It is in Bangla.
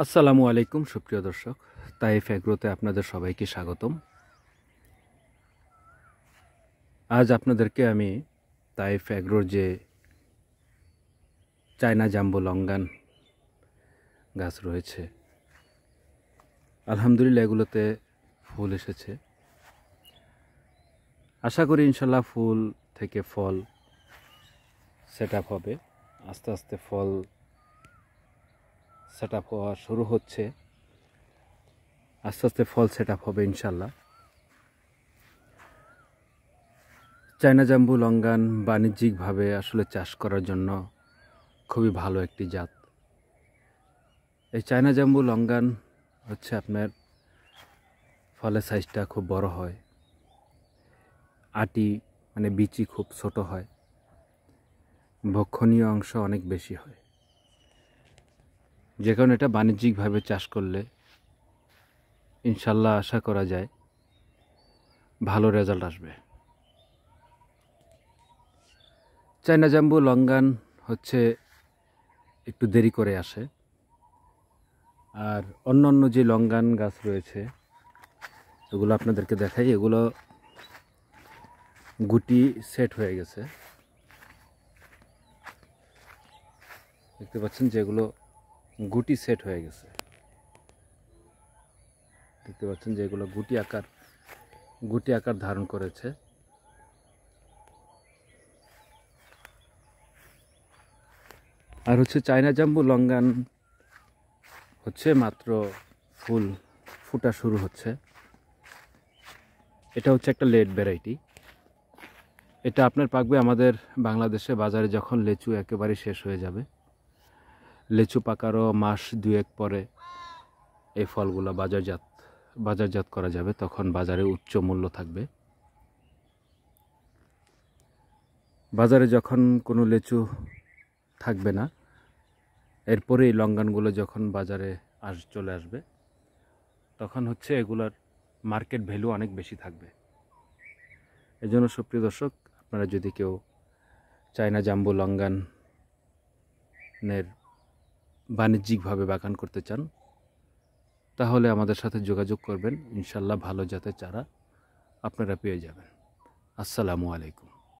আসসালামু আলাইকুম সুপ্রিয় দর্শক, তাইফ এগ্রোতে আপনাদের সবাইকে স্বাগতম। আজ আপনাদেরকে আমি তাইফ এগ্রোর যে চায়না জাম্বো লঙ্গান গাছ রয়েছে, আলহামদুলিল্লাহ এগুলোতে ফুল এসেছে। আশা করি ইনশাল্লাহ ফুল থেকে ফল সেট আপ হবে। আস্তে আস্তে ফল সেট আপ হওয়া শুরু হচ্ছে, আস্তে আস্তে ফল সেট আপ হবে ইনশাল্লাহ। চায়না জাম্বু লঙ্গান বাণিজ্যিকভাবে আসলে চাষ করার জন্য খুবই ভালো একটি জাত। এই চায়না জাম্বু লঙ্গান হচ্ছে আপনার ফলের সাইজটা খুব বড় হয়, আটি মানে বিচি খুব ছোট হয়, ভক্ষণীয় অংশ অনেক বেশি হয়, যে কারণে এটা বাণিজ্যিকভাবে চাষ করলে ইনশাল্লাহ আশা করা যায় ভালো রেজাল্ট আসবে। চায়না জাম্বু লঙ্গান হচ্ছে একটু দেরি করে আসে, আর অন্যান্য যে লঙ্গান গাছ রয়েছে এগুলো আপনাদেরকে দেখাই। এগুলো গুটি সেট হয়ে গেছে, দেখতে পাচ্ছেন যে এগুলো গুটি সেট হয়ে গেছে। দেখতে পাচ্ছেন যে এগুলো গুটি আকার ধারণ করেছে। আর হচ্ছে চায়না জাম্বু লঙ্গান হচ্ছে মাত্র ফুল ফুটা শুরু হচ্ছে। এটা হচ্ছে একটা লেট ভ্যারাইটি। এটা আপনার পাকবে আমাদের বাংলাদেশে বাজারে যখন লেচু একেবারে শেষ হয়ে যাবে, লেচু পাকারও মাস দুয়েক পরে এই ফলগুলো বাজারজাত করা যাবে, তখন বাজারে উচ্চ মূল্য থাকবে। বাজারে যখন কোনো লেচু থাকবে না, এরপরে এই লঙ্গানগুলো যখন বাজারে চলে আসবে, তখন হচ্ছে এগুলোর মার্কেট ভ্যালু অনেক বেশি থাকবে। এই জন্য সুপ্রিয় দর্শক, আপনারা যদি কেউ চায়না জাম্বু লঙ্গানের বাণিজ্যিকভাবে বাগান করতে চান, তাহলে আমাদের সাথে যোগাযোগ করবেন। ইনশাল্লাহ ভালো জাতের চারা আপনারা পেয়ে যাবেন। আসসালামু আলাইকুম।